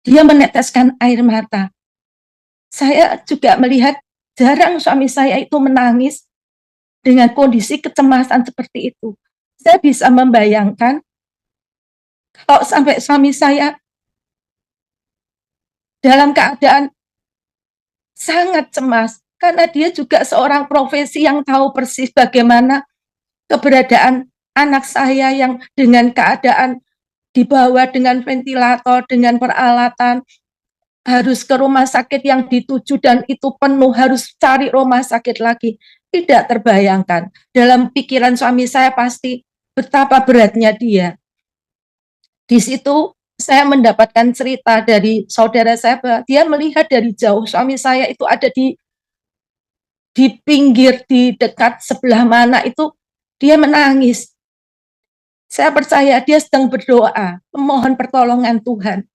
dia meneteskan air mata. Saya juga melihat jarang suami saya itu menangis dengan kondisi kecemasan seperti itu. Saya bisa membayangkan kalau sampai suami saya dalam keadaan sangat cemas, karena dia juga seorang profesi yang tahu persis bagaimana keberadaan anak saya yang dengan keadaan dibawa dengan ventilator, dengan peralatan, harus ke rumah sakit yang dituju dan itu penuh, harus cari rumah sakit lagi. Tidak terbayangkan. Dalam pikiran suami saya pasti betapa beratnya dia. Di situ saya mendapatkan cerita dari saudara saya bahwa dia melihat dari jauh suami saya itu ada di pinggir, di dekat sebelah mana itu dia menangis. Saya percaya dia sedang berdoa, memohon pertolongan Tuhan.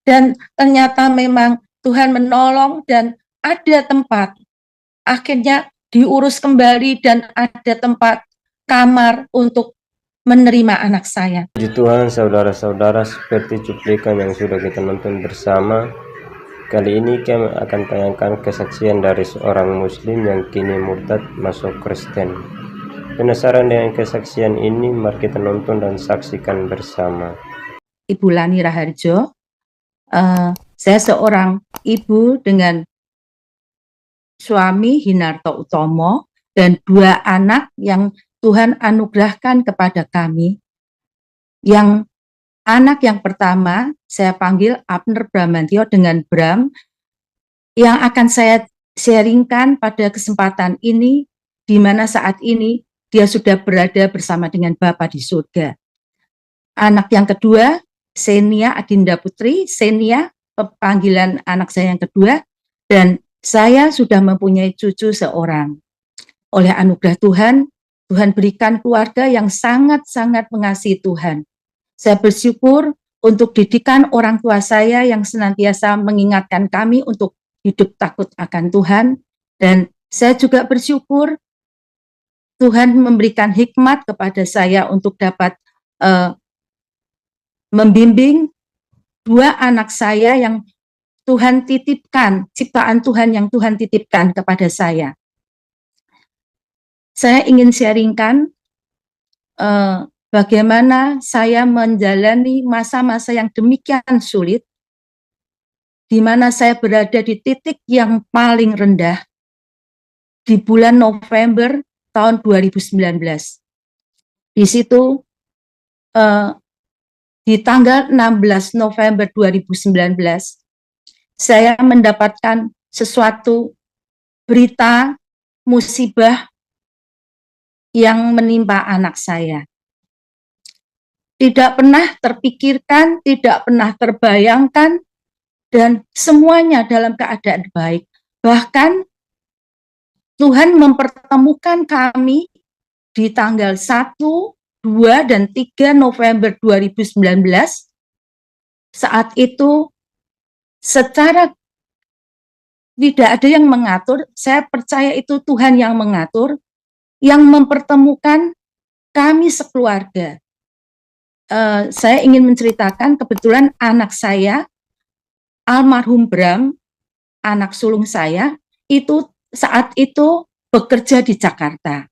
Dan ternyata memang Tuhan menolong dan ada tempat. Akhirnya diurus kembali dan ada tempat kamar untuk menerima anak saya. Puji Tuhan, saudara-saudara, seperti cuplikan yang sudah kita nonton bersama, kali ini kami akan tayangkan kesaksian dari seorang muslim yang kini murtad masuk Kristen. Penasaran dengan kesaksian ini? Mari kita nonton dan saksikan bersama. Ibu Lani Raharjo, saya seorang ibu dengan suami Hinarto Utomo dan 2 anak yang Tuhan anugerahkan kepada kami. Yang anak yang pertama saya panggil Abner Bramantio dengan Bram, yang akan saya sharingkan pada kesempatan ini, di mana saat ini dia sudah berada bersama dengan Bapa di surga. Anak yang kedua, Senia Adinda Putri, Senia, panggilan anak saya yang kedua, dan saya sudah mempunyai cucu seorang. Oleh anugerah Tuhan, Tuhan berikan keluarga yang sangat-sangat mengasihi Tuhan. Saya bersyukur untuk didikan orang tua saya yang senantiasa mengingatkan kami untuk hidup takut akan Tuhan. Dan saya juga bersyukur Tuhan memberikan hikmat kepada saya untuk dapat membimbing 2 anak saya yang Tuhan titipkan, ciptaan Tuhan yang Tuhan titipkan kepada saya. Saya ingin sharingkan bagaimana saya menjalani masa-masa yang demikian sulit, di mana saya berada di titik yang paling rendah di bulan November tahun 2019. Di situ di tanggal 16 November 2019, saya mendapatkan sesuatu berita musibah yang menimpa anak saya. Tidak pernah terpikirkan, tidak pernah terbayangkan, dan semuanya dalam keadaan baik. Bahkan Tuhan mempertemukan kami di tanggal 1, 2, dan 3 November 2019. Saat itu secara tidak ada yang mengatur, saya percaya itu Tuhan yang mengatur, yang mempertemukan kami sekeluarga. Saya ingin menceritakan, kebetulan anak saya, almarhum Bram, anak sulung saya, itu saat itu bekerja di Jakarta.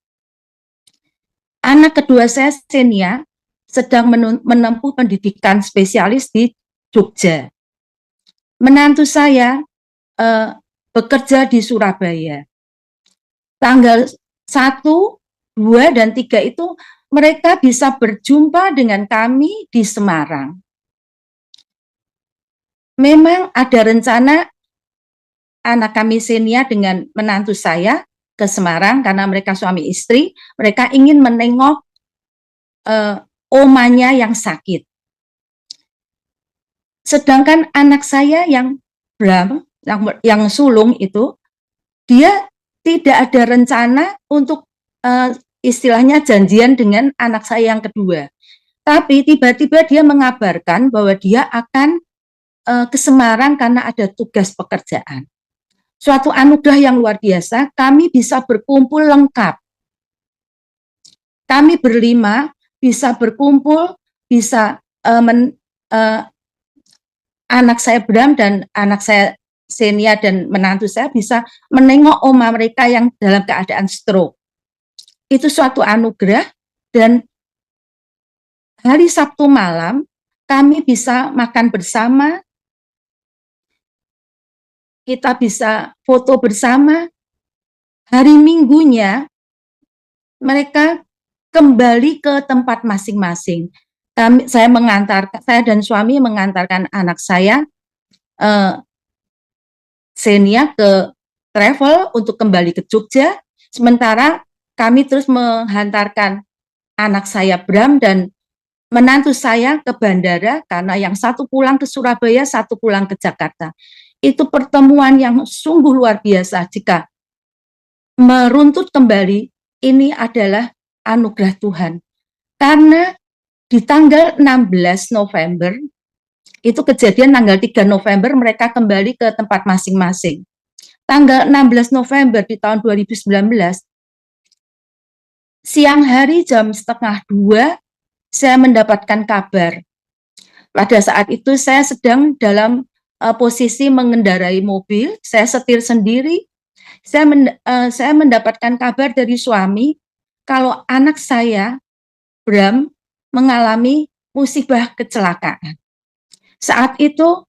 Anak kedua saya, Senia, sedang menempuh pendidikan spesialis di Jogja. Menantu saya bekerja di Surabaya. Tanggal 1, 2, dan 3 itu mereka bisa berjumpa dengan kami di Semarang. Memang ada rencana anak kami Senia dengan menantu saya ke Semarang karena mereka suami istri, mereka ingin menengok omanya yang sakit. Sedangkan anak saya yang Bram, yang sulung itu, dia tidak ada rencana untuk istilahnya janjian dengan anak saya yang kedua. Tapi tiba-tiba dia mengabarkan bahwa dia akan ke Semarang karena ada tugas pekerjaan. Suatu anugerah yang luar biasa, kami bisa berkumpul lengkap. Kami berlima bisa berkumpul, bisa anak saya Bram dan anak saya Xenia dan menantu saya bisa menengok oma mereka yang dalam keadaan stroke. Itu suatu anugerah, dan hari Sabtu malam kami bisa makan bersama, kita bisa foto bersama. Hari Minggunya mereka kembali ke tempat masing-masing. Saya dan suami mengantarkan anak saya Xenia ke travel untuk kembali ke Jogja, sementara kami terus menghantarkan anak saya Bram dan menantu saya ke bandara, karena yang satu pulang ke Surabaya, satu pulang ke Jakarta. Itu pertemuan yang sungguh luar biasa. Jika meruntut kembali, ini adalah anugerah Tuhan. Karena di tanggal 16 November, itu kejadian tanggal 3 November mereka kembali ke tempat masing-masing. Tanggal 16 November di tahun 2019, siang hari jam 1:30 saya mendapatkan kabar. Pada saat itu saya sedang dalam posisi mengendarai mobil, saya setir sendiri. Saya mendapatkan kabar dari suami kalau anak saya Bram mengalami musibah kecelakaan. Saat itu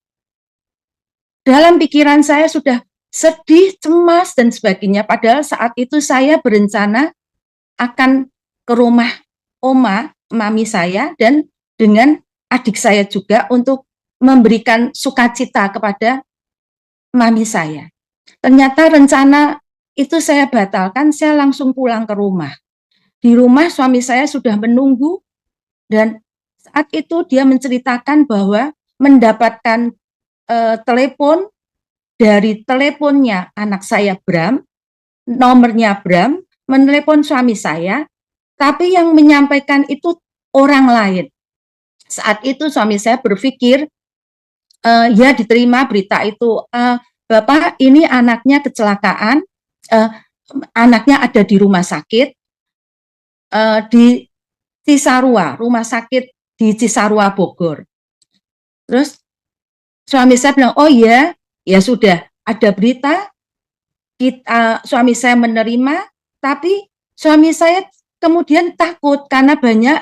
dalam pikiran saya sudah sedih, cemas, dan sebagainya. Padahal saat itu saya berencana akan ke rumah mami saya, dan dengan adik saya juga untuk memberikan sukacita kepada mami saya. Ternyata rencana itu saya batalkan, saya langsung pulang ke rumah. Di rumah suami saya sudah menunggu, dan saat itu dia menceritakan bahwa mendapatkan telepon dari teleponnya anak saya Bram, nomornya Bram, menelepon suami saya, tapi yang menyampaikan itu orang lain. Saat itu suami saya berpikir, ya diterima berita itu, Bapak ini anaknya kecelakaan, anaknya ada di rumah sakit, di Cisarua, rumah sakit di Cisarua, Bogor. Terus suami saya bilang, oh ya, ya sudah, ada berita, suami saya menerima, tapi suami saya kemudian takut karena banyak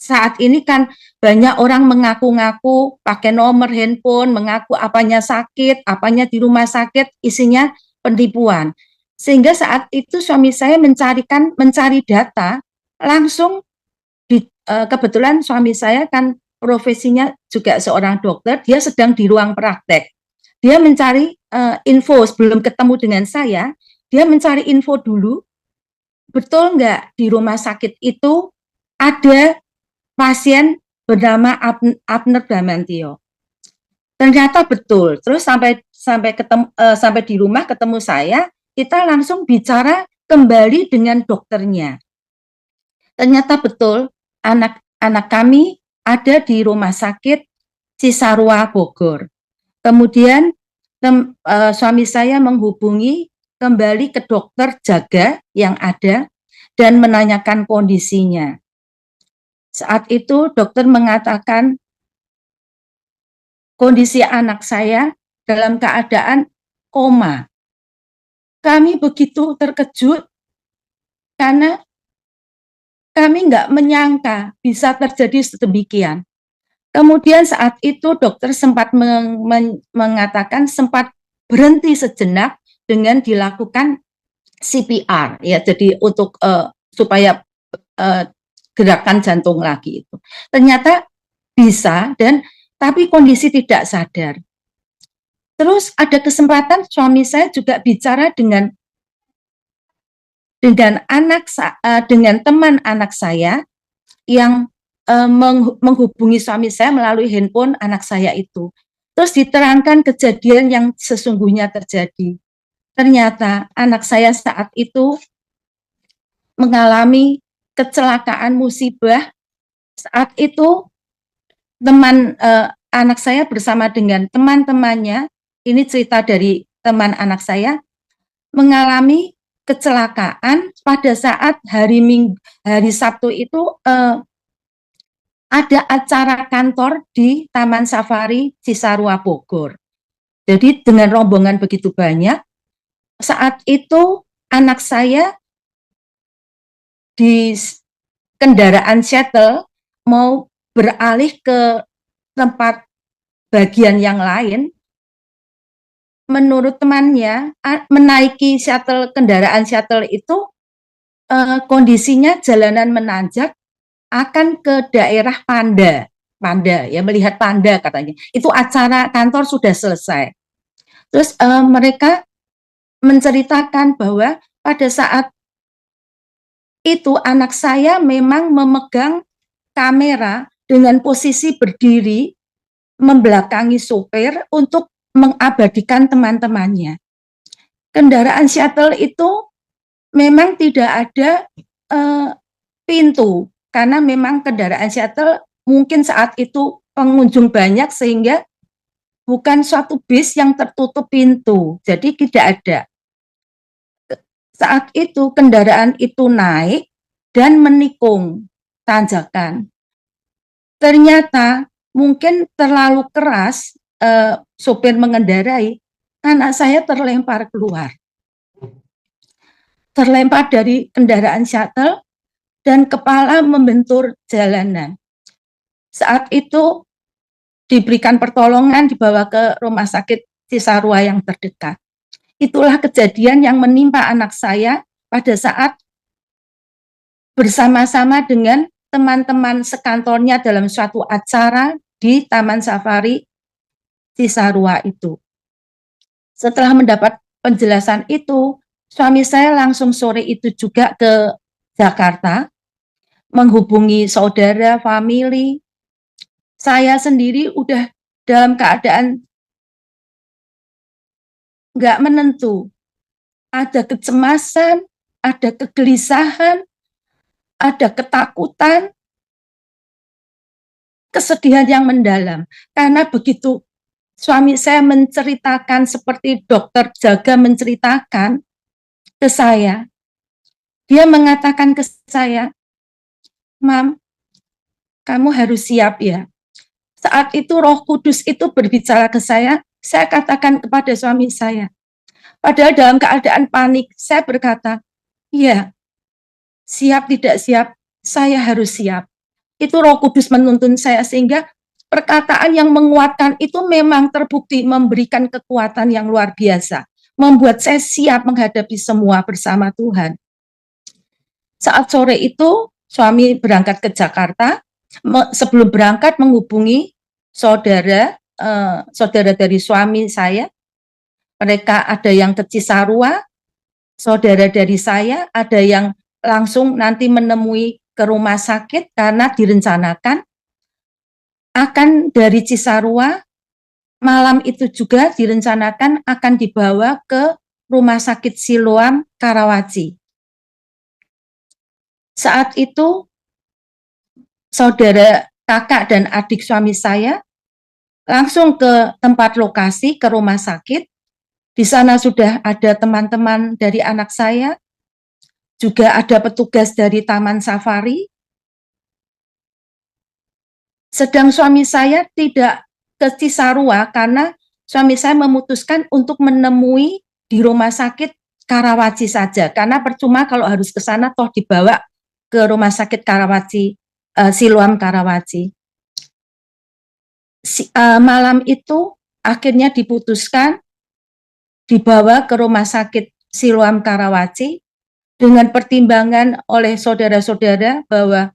saat ini kan banyak orang mengaku-ngaku pakai nomor handphone, mengaku apanya sakit, apanya di rumah sakit, isinya penipuan. Sehingga saat itu suami saya mencari data langsung kebetulan suami saya kan profesinya juga seorang dokter, dia sedang di ruang praktek. Dia mencari info sebelum ketemu dengan saya, dia mencari info dulu, betul nggak di rumah sakit itu ada pasien bernama Abner Bramantio. Ternyata betul. Terus sampai di rumah ketemu saya, kita langsung bicara kembali dengan dokternya. Ternyata betul, anak kami ada di rumah sakit Cisarua, Bogor. Kemudian suami saya menghubungi kembali ke dokter jaga yang ada dan menanyakan kondisinya. Saat itu dokter mengatakan kondisi anak saya dalam keadaan koma. Kami begitu terkejut karena kami nggak menyangka bisa terjadi sedemikian. Kemudian saat itu dokter sempat mengatakan sempat berhenti sejenak dengan dilakukan CPR, ya, jadi untuk supaya gerakan jantung lagi itu. Ternyata bisa, tapi kondisi tidak sadar. Terus ada kesempatan suami saya juga bicara dengan teman anak saya yang menghubungi suami saya melalui handphone anak saya itu. Terus diterangkan kejadian yang sesungguhnya terjadi. Ternyata anak saya saat itu mengalami kecelakaan musibah. Saat itu anak saya bersama dengan teman-temannya, ini cerita dari teman anak saya, mengalami kecelakaan pada saat hari Sabtu itu ada acara kantor di Taman Safari Cisarua Bogor. Jadi dengan rombongan begitu banyak, saat itu anak saya di kendaraan shuttle mau beralih ke tempat bagian yang lain. Menurut temannya, menaiki kendaraan shuttle itu kondisinya jalanan menanjak, akan ke daerah Panda ya, melihat panda katanya. Itu acara kantor sudah selesai. Terus mereka menceritakan bahwa pada saat itu anak saya memang memegang kamera dengan posisi berdiri membelakangi sopir untuk mengabadikan teman-temannya. Kendaraan shuttle itu memang tidak ada pintu, karena memang kendaraan shuttle mungkin saat itu pengunjung banyak sehingga bukan suatu bis yang tertutup pintu, jadi tidak ada. Saat itu kendaraan itu naik dan menikung tanjakan. Ternyata mungkin terlalu keras sopir mengendarai, anak saya terlempar keluar. Terlempar dari kendaraan shuttle dan kepala membentur jalanan. Saat itu diberikan pertolongan, dibawa ke rumah sakit Cisarua yang terdekat. Itulah kejadian yang menimpa anak saya pada saat bersama-sama dengan teman-teman sekantornya dalam suatu acara di Taman Safari Cisarua itu. Setelah mendapat penjelasan itu, suami saya langsung sore itu juga ke Jakarta, menghubungi saudara, famili. Saya sendiri udah dalam keadaan nggak menentu. Ada kecemasan, ada kegelisahan, ada ketakutan, kesedihan yang mendalam. Karena begitu suami saya menceritakan seperti dokter jaga menceritakan ke saya, dia mengatakan ke saya, "Mam, kamu harus siap ya." Saat itu Roh Kudus itu berbicara ke saya katakan kepada suami saya. Padahal dalam keadaan panik, saya berkata, "Iya, siap tidak siap, saya harus siap." Itu Roh Kudus menuntun saya sehingga perkataan yang menguatkan itu memang terbukti memberikan kekuatan yang luar biasa, membuat saya siap menghadapi semua bersama Tuhan. Saat sore itu, suami berangkat ke Jakarta. Sebelum berangkat menghubungi saudara dari suami saya. Mereka ada yang ke Cisarua, saudara dari saya, ada yang langsung nanti menemui ke rumah sakit karena direncanakan akan dari Cisarua, malam itu juga direncanakan akan dibawa ke Rumah Sakit Siloam Karawaci. Saat itu saudara kakak dan adik suami saya langsung ke tempat lokasi, ke rumah sakit. Di sana sudah ada teman-teman dari anak saya, juga ada petugas dari Taman Safari. Sedang suami saya tidak ke Cisarua karena suami saya memutuskan untuk menemui di rumah sakit Karawaci saja, karena percuma kalau harus ke sana toh dibawa ke rumah sakit Karawaci, Siloam Karawaci. Malam itu akhirnya diputuskan dibawa ke rumah sakit Siloam Karawaci dengan pertimbangan oleh saudara-saudara bahwa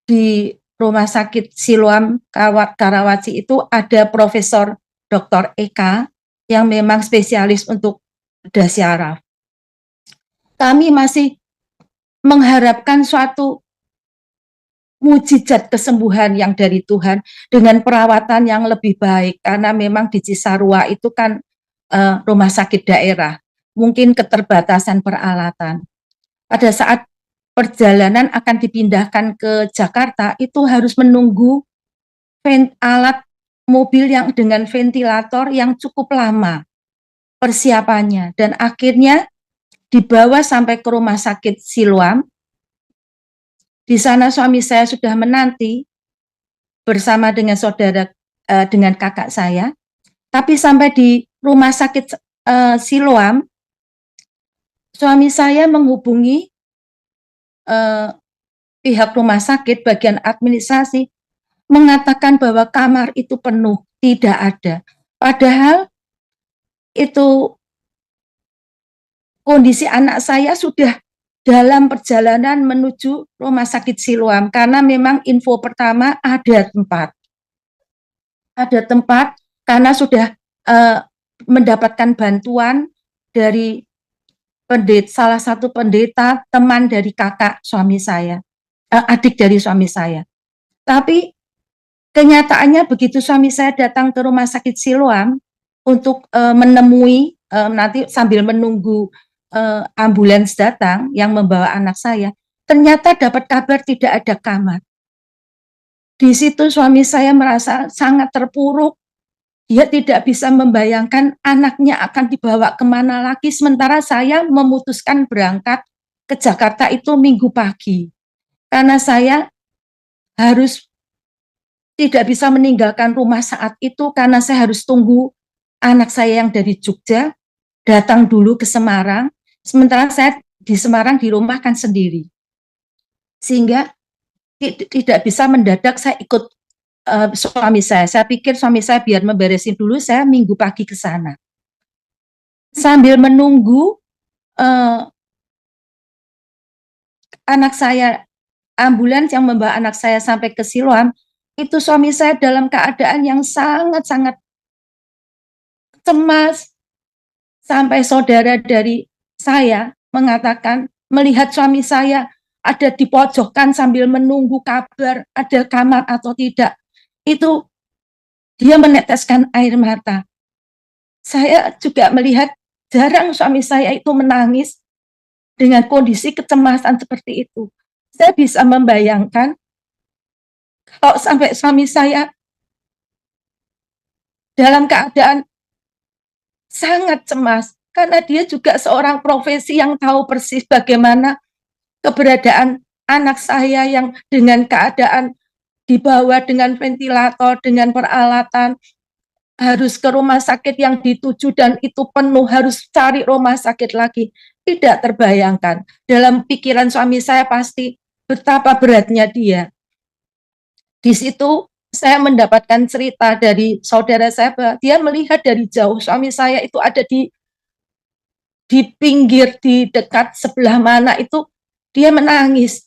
di rumah sakit Siloam Karawaci itu ada Profesor Dr. Eka yang memang spesialis untuk bedah syaraf. Kami masih mengharapkan suatu mujizat kesembuhan yang dari Tuhan dengan perawatan yang lebih baik, karena memang di Cisarua itu kan rumah sakit daerah, mungkin keterbatasan peralatan. Pada saat perjalanan akan dipindahkan ke Jakarta, itu harus menunggu alat mobil yang dengan ventilator yang cukup lama persiapannya, dan akhirnya dibawa sampai ke rumah sakit Siloam. Di sana suami saya sudah menanti, bersama dengan saudara, dengan kakak saya. Tapi sampai di rumah sakit Siloam, suami saya menghubungi pihak rumah sakit bagian administrasi, mengatakan bahwa kamar itu penuh, tidak ada. Padahal itu kondisi anak saya sudah dalam perjalanan menuju rumah sakit Siloam, karena memang info pertama ada tempat. Ada tempat karena sudah mendapatkan bantuan dari salah satu pendeta, teman dari kakak suami saya, adik dari suami saya. Tapi kenyataannya begitu suami saya datang ke rumah sakit Siloam untuk menemui, nanti sambil menunggu ambulans datang yang membawa anak saya, ternyata dapat kabar tidak ada kamar. Di situ suami saya merasa sangat terpuruk. Dia tidak bisa membayangkan anaknya akan dibawa kemana lagi, sementara saya memutuskan berangkat ke Jakarta itu Minggu pagi. Karena saya harus tidak bisa meninggalkan rumah saat itu, karena saya harus tunggu anak saya yang dari Jogja datang dulu ke Semarang, sementara saya di Semarang di rumah kan sendiri. Sehingga tidak bisa mendadak saya ikut suami saya. Saya pikir suami saya biar memberesin dulu, saya Minggu pagi ke sana. Sambil menunggu anak saya, ambulans yang membawa anak saya sampai ke Siloam, itu suami saya dalam keadaan yang sangat-sangat cemas. Sampai saudara dari saya mengatakan melihat suami saya ada di pojokan sambil menunggu kabar ada kamar atau tidak. Itu dia meneteskan air mata. Saya juga melihat jarang suami saya itu menangis dengan kondisi kecemasan seperti itu. Saya bisa membayangkan kalau sampai suami saya dalam keadaan sangat cemas, karena dia juga seorang profesi yang tahu persis bagaimana keberadaan anak saya yang dengan keadaan dibawa dengan ventilator, dengan peralatan, harus ke rumah sakit yang dituju dan itu penuh, harus cari rumah sakit lagi. Tidak terbayangkan. Dalam pikiran suami saya pasti betapa beratnya dia. Di situ saya mendapatkan cerita dari saudara saya bahwa dia melihat dari jauh suami saya itu ada di pinggir, di dekat sebelah mana itu dia menangis.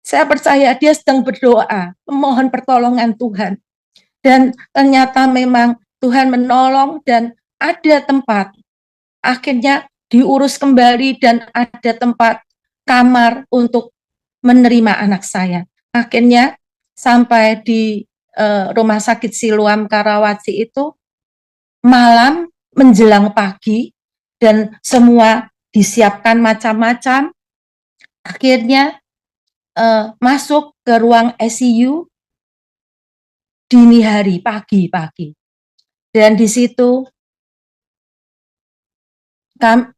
Saya percaya dia sedang berdoa, memohon pertolongan Tuhan. Dan ternyata memang Tuhan menolong dan ada tempat. Akhirnya diurus kembali dan ada tempat kamar untuk menerima anak saya. Akhirnya sampai di rumah sakit Siloam Karawaci itu malam menjelang pagi dan semua disiapkan macam-macam. Akhirnya masuk ke ruang ICU dini hari, pagi-pagi. Dan di situ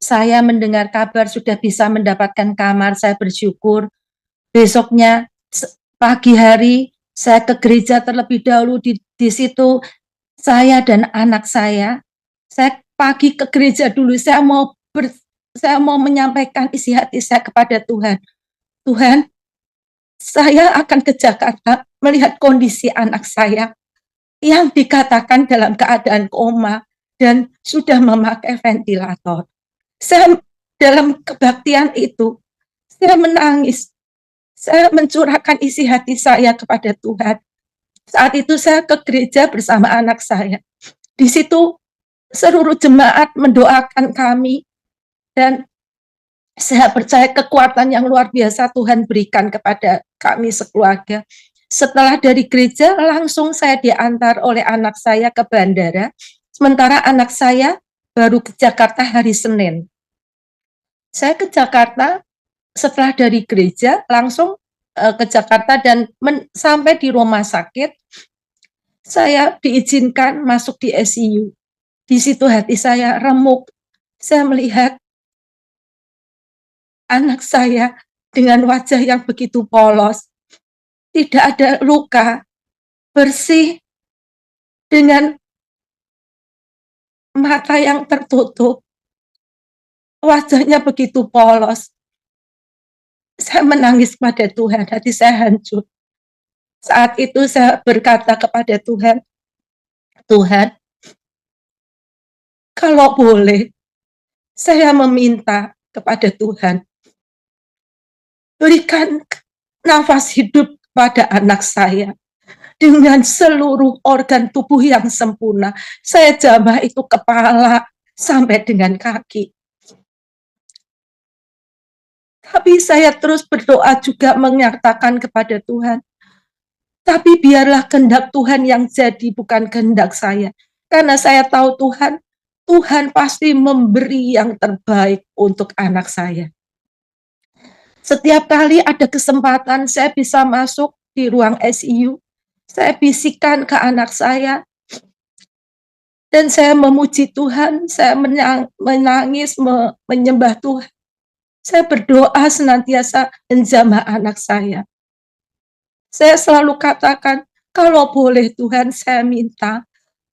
saya mendengar kabar sudah bisa mendapatkan kamar, saya bersyukur. Besoknya pagi hari saya ke gereja terlebih dahulu, di situ saya dan anak saya pagi ke gereja dulu, saya mau menyampaikan isi hati saya kepada Tuhan. Tuhan, saya akan ke Jakarta melihat kondisi anak saya yang dikatakan dalam keadaan koma dan sudah memakai ventilator. Saya dalam kebaktian itu, saya menangis. Saya mencurahkan isi hati saya kepada Tuhan. Saat itu saya ke gereja bersama anak saya. Di situ seluruh jemaat mendoakan kami dan saya percaya kekuatan yang luar biasa Tuhan berikan kepada kami sekeluarga. Setelah dari gereja, langsung saya diantar oleh anak saya ke bandara, sementara anak saya baru ke Jakarta hari Senin. Saya ke Jakarta setelah dari gereja, langsung ke Jakarta dan sampai di rumah sakit, saya diizinkan masuk di ICU. Di situ hati saya remuk. Saya melihat anak saya dengan wajah yang begitu polos, tidak ada luka, bersih dengan mata yang tertutup, wajahnya begitu polos. Saya menangis pada Tuhan, hati saya hancur. Saat itu saya berkata kepada Tuhan, Tuhan, kalau boleh, saya meminta kepada Tuhan, berikan nafas hidup pada anak saya dengan seluruh organ tubuh yang sempurna. Saya jamah itu kepala sampai dengan kaki. Tapi saya terus berdoa juga menyatakan kepada Tuhan, tapi biarlah kehendak Tuhan yang jadi, bukan kehendak saya. Karena saya tahu Tuhan pasti memberi yang terbaik untuk anak saya. Setiap kali ada kesempatan saya bisa masuk di ruang ICU, saya bisikan ke anak saya, dan saya memuji Tuhan, saya menangis, menyembah Tuhan. Saya berdoa senantiasa menjamah anak saya. Saya selalu katakan, kalau boleh Tuhan, saya minta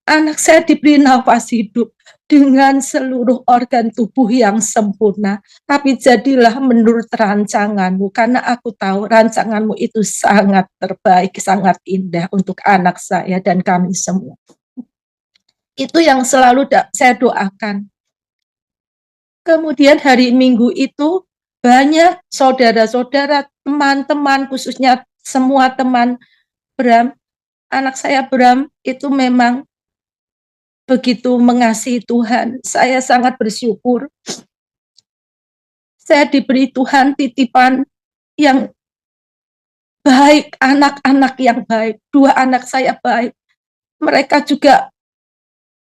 anak saya diberi nafas hidup dengan seluruh organ tubuh yang sempurna. Tapi jadilah menurut rancanganmu, karena aku tahu rancanganmu itu sangat terbaik, sangat indah untuk anak saya dan kami semua. Itu yang selalu saya doakan. Kemudian hari Minggu itu banyak saudara-saudara, teman-teman, khususnya semua teman Bram, anak saya Bram itu memang begitu mengasihi Tuhan. Saya sangat bersyukur. Saya diberi Tuhan titipan yang baik, anak-anak yang baik. 2 anak saya baik. Mereka juga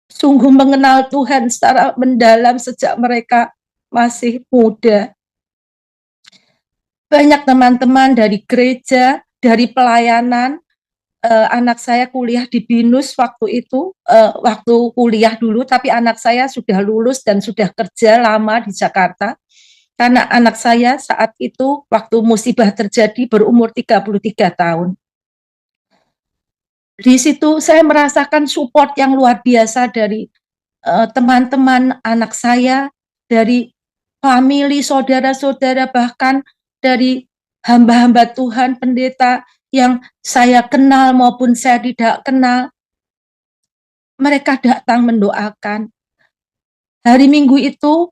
sungguh mengenal Tuhan secara mendalam sejak mereka masih muda. Banyak teman-teman dari gereja, dari pelayanan, anak saya kuliah di BINUS waktu itu, waktu kuliah dulu, tapi anak saya sudah lulus dan sudah kerja lama di Jakarta. Karena anak saya saat itu waktu musibah terjadi berumur 33 tahun. Di situ saya merasakan support yang luar biasa dari teman-teman anak saya, dari famili, saudara-saudara, bahkan dari hamba-hamba Tuhan, pendeta yang saya kenal maupun saya tidak kenal. Mereka datang mendoakan. Hari Minggu itu,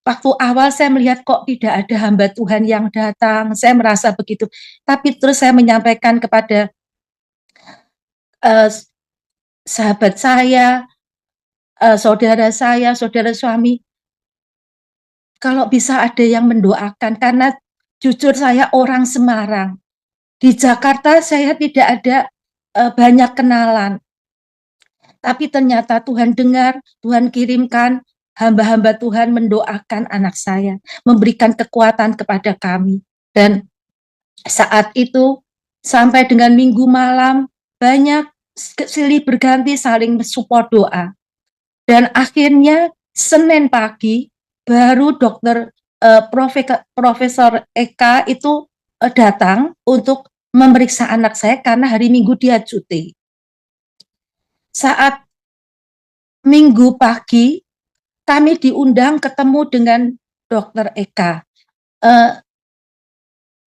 waktu awal saya melihat kok tidak ada hamba Tuhan yang datang. Saya merasa begitu. Tapi terus saya menyampaikan kepada sahabat saya, saudara saya, saudara suami, kalau bisa ada yang mendoakan, karena jujur saya orang Semarang. Di Jakarta saya tidak ada banyak kenalan. Tapi ternyata Tuhan dengar, Tuhan kirimkan hamba-hamba Tuhan mendoakan anak saya, memberikan kekuatan kepada kami. Dan saat itu sampai dengan Minggu malam banyak silih berganti saling support doa. Dan akhirnya Senin pagi baru Profesor Eka itu datang untuk memeriksa anak saya karena hari Minggu dia cuti. Saat Minggu pagi kami diundang ketemu dengan Dokter Eka.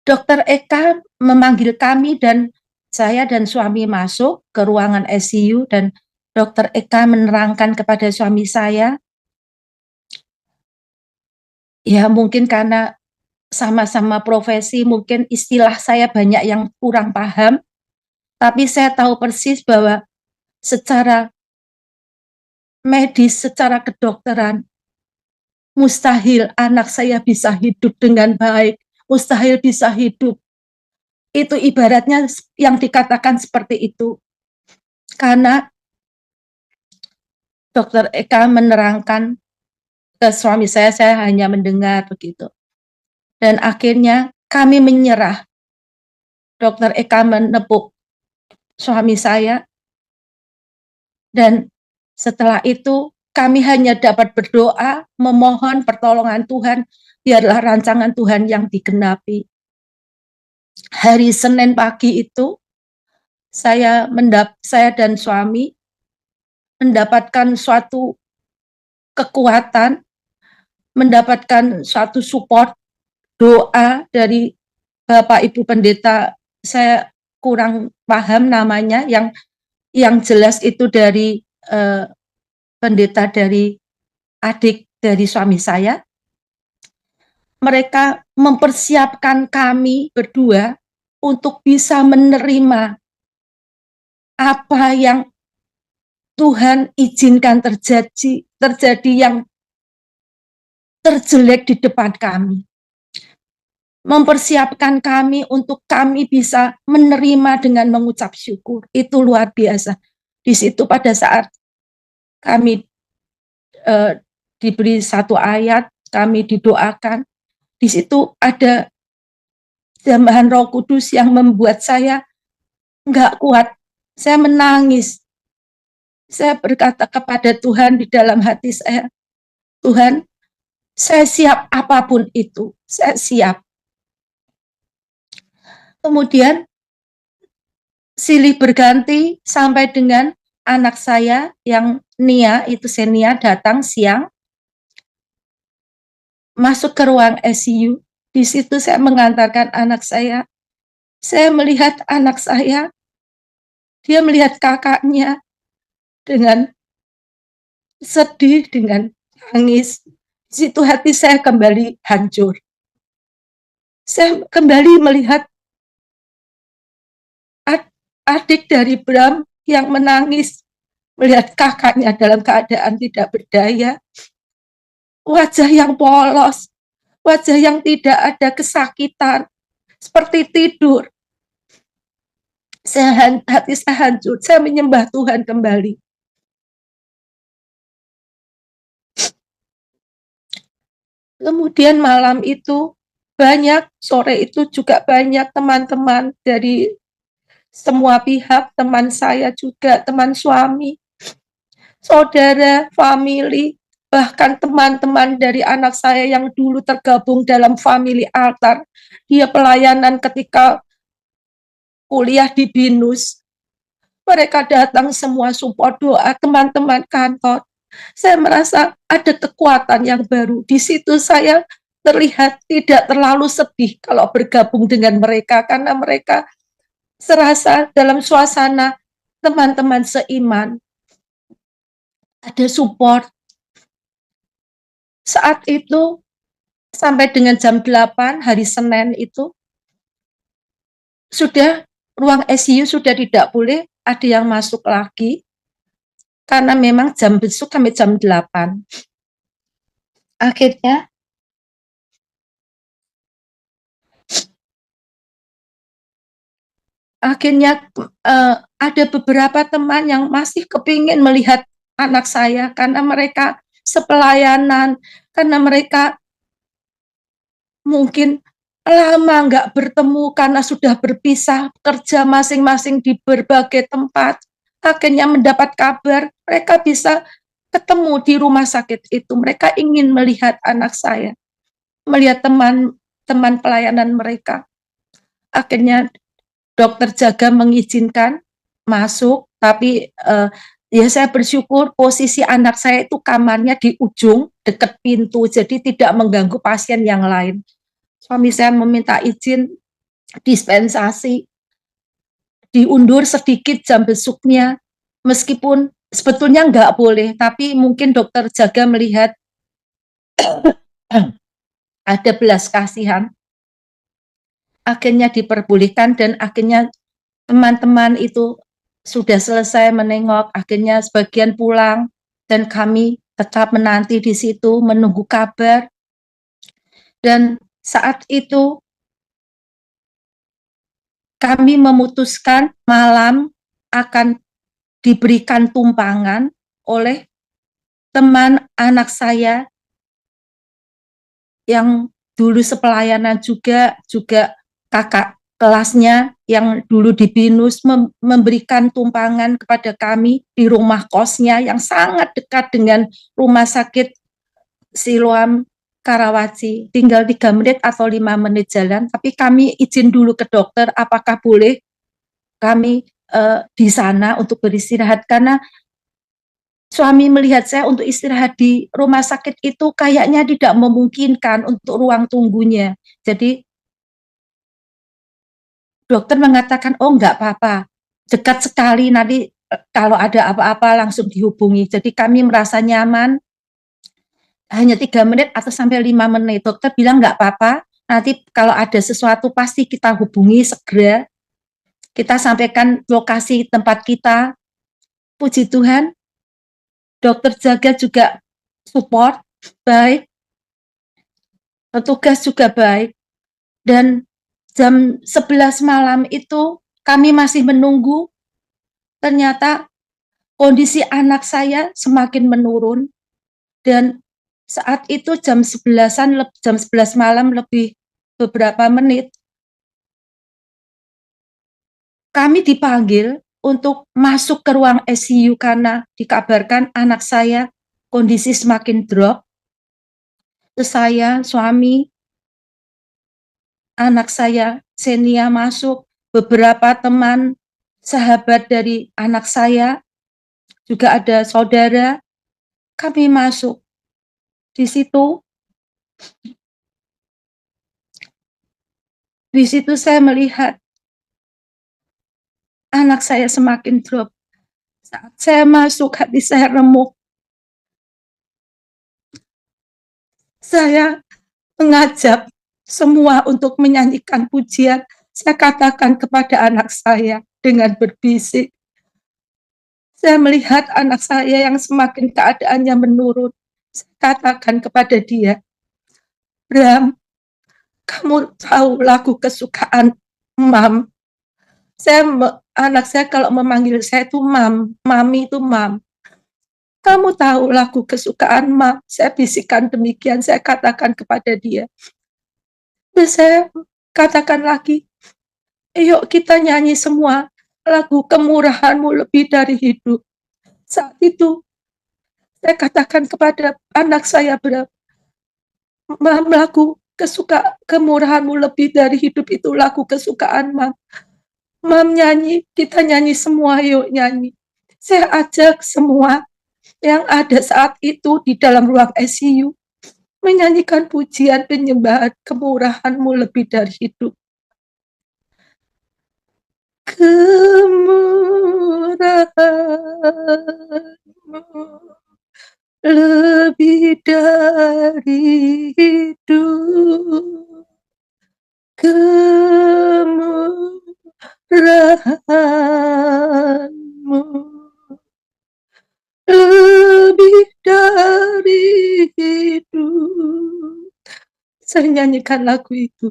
Dokter Eka memanggil kami dan saya dan suami masuk ke ruangan ICU dan Dokter Eka menerangkan kepada suami saya, ya mungkin karena sama-sama profesi, mungkin istilah saya banyak yang kurang paham, tapi saya tahu persis bahwa secara medis, secara kedokteran, mustahil anak saya bisa hidup dengan baik, mustahil bisa hidup. Itu ibaratnya yang dikatakan seperti itu. Karena Dokter Eka menerangkan ke suami saya hanya mendengar begitu. Dan akhirnya kami menyerah. Dokter Eka menepuk suami saya. Dan setelah itu kami hanya dapat berdoa, memohon pertolongan Tuhan, biarlah rancangan Tuhan yang digenapi. Hari Senin pagi itu, saya dan suami mendapatkan suatu kekuatan, mendapatkan suatu support doa dari Bapak Ibu Pendeta. Saya kurang paham namanya, yang jelas itu dari pendeta dari adik dari suami saya. Mereka mempersiapkan kami berdua untuk bisa menerima apa yang Tuhan izinkan terjadi yang terjelek di depan kami. Mempersiapkan kami untuk kami bisa menerima dengan mengucap syukur. Itu luar biasa. Di situ pada saat kami diberi satu ayat, kami didoakan. Di situ ada jambahan Roh Kudus yang membuat saya nggak kuat. Saya menangis. Saya berkata kepada Tuhan di dalam hati saya, Tuhan, saya siap apapun itu. Saya siap. Kemudian silih berganti sampai dengan anak saya yang Nia, itu Senia, datang siang, masuk ke ruang ICU. Di situ saya mengantarkan anak saya. Saya melihat anak saya, dia melihat kakaknya dengan sedih, dengan tangis. Di situ hati saya kembali hancur. Saya kembali melihat adik dari Bram yang menangis, melihat kakaknya dalam keadaan tidak berdaya, wajah yang polos, wajah yang tidak ada kesakitan, seperti tidur. Hati saya hancur, saya menyembah Tuhan kembali. Kemudian malam itu sore itu juga banyak teman-teman dari semua pihak, teman saya juga, teman suami, saudara, famili, bahkan teman-teman dari anak saya yang dulu tergabung dalam family altar. Dia pelayanan ketika kuliah di BINUS. Mereka datang semua support doa, teman-teman kantor. Saya merasa ada kekuatan yang baru. Di situ saya terlihat tidak terlalu sedih kalau bergabung dengan mereka, karena mereka serasa dalam suasana teman-teman seiman. Ada support. Saat itu, sampai dengan jam 8 hari Senin itu, ruang ICU sudah tidak boleh ada yang masuk lagi, karena memang jam besok sampai jam 8. Akhirnya ada beberapa teman yang masih kepingin melihat anak saya, karena mereka sepelayanan, karena mereka mungkin lama nggak bertemu karena sudah berpisah, kerja masing-masing di berbagai tempat. Akhirnya mendapat kabar, mereka bisa ketemu di rumah sakit itu. Mereka ingin melihat anak saya, melihat teman-teman pelayanan mereka. Akhirnya dokter jaga mengizinkan masuk, tapi ya saya bersyukur posisi anak saya itu kamarnya di ujung dekat pintu, jadi tidak mengganggu pasien yang lain. Suami saya meminta izin dispensasi, diundur sedikit jam besuknya, meskipun sebetulnya nggak boleh, tapi mungkin dokter jaga melihat ada belas kasihan. Akhirnya diperbolehkan, dan akhirnya teman-teman itu sudah selesai menengok, akhirnya sebagian pulang, dan kami tetap menanti di situ menunggu kabar. Dan saat itu kami memutuskan malam akan diberikan tumpangan oleh teman anak saya yang dulu sepelayanan juga kakak kelasnya yang dulu di BINUS, memberikan tumpangan kepada kami di rumah kosnya yang sangat dekat dengan rumah sakit Siloam Karawaci, tinggal 3 menit atau 5 menit jalan. Tapi kami izin dulu ke dokter apakah boleh kami di sana untuk beristirahat, karena suami melihat saya untuk istirahat di rumah sakit itu kayaknya tidak memungkinkan untuk ruang tunggunya. Jadi dokter mengatakan, oh enggak apa-apa, dekat sekali, nanti kalau ada apa-apa langsung dihubungi. Jadi kami merasa nyaman, hanya 3 menit atau sampai 5 menit. Dokter bilang enggak apa-apa, nanti kalau ada sesuatu pasti kita hubungi segera. Kita sampaikan lokasi tempat kita. Puji Tuhan, dokter jaga juga support, baik, petugas juga baik. Dan jam 11 malam itu kami masih menunggu, ternyata kondisi anak saya semakin menurun, dan saat itu jam 11 malam lebih beberapa menit, kami dipanggil untuk masuk ke ruang ICU karena dikabarkan anak saya kondisi semakin drop. Terus saya, suami, anak saya, Xenia masuk, beberapa teman, sahabat dari anak saya, juga ada saudara, kami masuk. Di situ saya melihat anak saya semakin drop. Saat saya masuk, hati saya remuk. Saya mengajak semua untuk menyanyikan pujian. Saya katakan kepada anak saya dengan berbisik. Saya melihat anak saya yang semakin keadaannya menurun. Saya katakan kepada dia, Bram, kamu tahu lagu kesukaan Mam. Anak saya kalau memanggil saya itu Mam, Mami itu Mam. Kamu tahu lagu kesukaan Mam. Saya bisikan demikian, saya katakan kepada dia. Terus saya katakan lagi, yuk kita nyanyi semua lagu kemurahan-Mu lebih dari hidup. Saat itu saya katakan kepada anak saya, Bram, Mam, lagu kemurahan-Mu lebih dari hidup itu lagu kesukaan Mam. Mam nyanyi, kita nyanyi semua, yuk nyanyi. Saya ajak semua yang ada saat itu di dalam ruang ICU menyanyikan pujian penyembahan kemurahan-Mu lebih dari hidup. Kemurahan-Mu lebih dari hidup. Kemurahan-Mu lebih dari hidup. Saya nyanyikan lagu itu,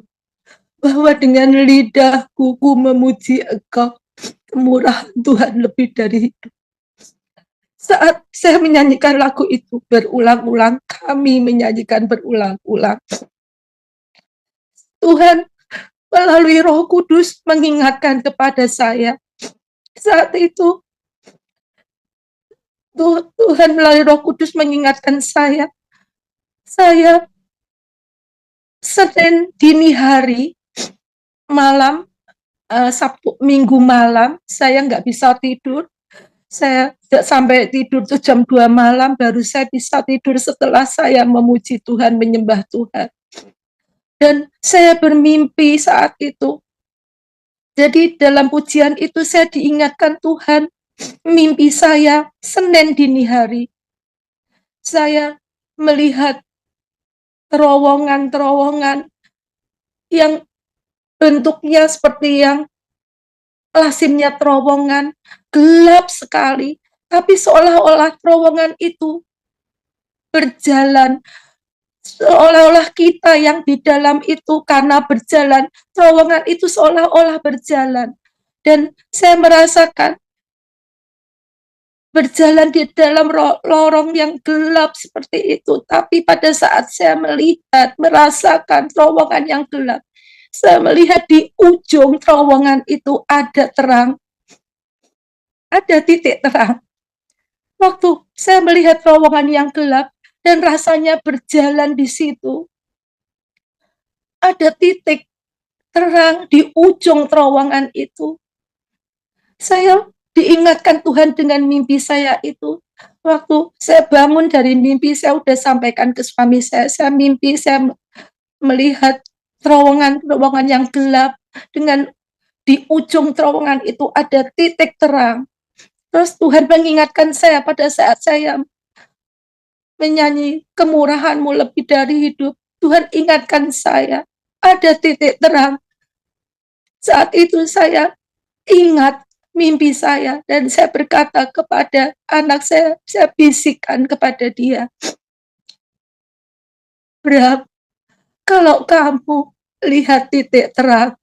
bahwa dengan lidahku ku memuji Engkau, kemurahan Tuhan lebih dari hidup. Saat saya menyanyikan lagu itu berulang-ulang, kami menyanyikan berulang-ulang, Tuhan melalui Roh Kudus mengingatkan kepada saya. Saat itu Tuhan melalui Roh Kudus mengingatkan saya Senin dini hari, malam, Sabtu Minggu malam, saya nggak bisa tidur. Saya sampai tidur tuh jam 2 malam, baru saya bisa tidur setelah saya memuji Tuhan, menyembah Tuhan. Dan saya bermimpi saat itu. Jadi dalam pujian itu saya diingatkan Tuhan, mimpi saya Senin dini hari. Saya melihat terowongan-terowongan yang bentuknya seperti yang lazimnya terowongan, gelap sekali, tapi seolah-olah terowongan itu berjalan, seolah-olah kita yang di dalam itu karena berjalan, terowongan itu seolah-olah berjalan. Dan saya merasakan berjalan di dalam lorong yang gelap seperti itu. Tapi pada saat saya melihat, merasakan terowongan yang gelap, saya melihat di ujung terowongan itu ada terang, ada titik terang. Waktu saya melihat terowongan yang gelap dan rasanya berjalan di situ, ada titik terang di ujung terowongan itu. Saya diingatkan Tuhan dengan mimpi saya itu. Waktu saya bangun dari mimpi, saya udah sampaikan ke suami saya mimpi saya melihat terowongan-terowongan yang gelap, dengan di ujung terowongan itu ada titik terang. Terus Tuhan mengingatkan saya pada saat saya menyanyi kemurahan-Mu lebih dari hidup. Tuhan ingatkan saya, ada titik terang. Saat itu saya ingat mimpi saya dan saya berkata kepada anak saya bisikkan kepada dia, Bram, kalau kamu lihat titik terang,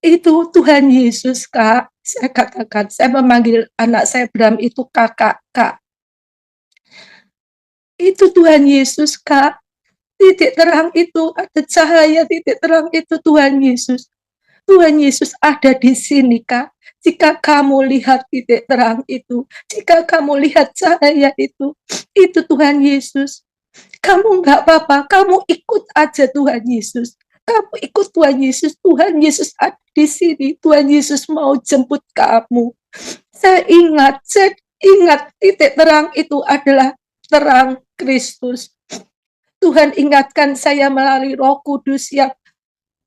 itu Tuhan Yesus, Kak. Saya katakan, saya memanggil anak saya Bram itu kakak, Kak. Itu Tuhan Yesus, Kak. Titik terang itu, ada cahaya titik terang itu Tuhan Yesus. Tuhan Yesus ada di sini, Kak. Jika kamu lihat titik terang itu, jika kamu lihat cahaya itu Tuhan Yesus. Kamu nggak apa-apa, kamu ikut aja Tuhan Yesus. Kamu ikut Tuhan Yesus ada di sini. Tuhan Yesus mau jemput kamu. Saya ingat titik terang itu adalah terang Kristus. Tuhan ingatkan saya melalui Roh Kudus yang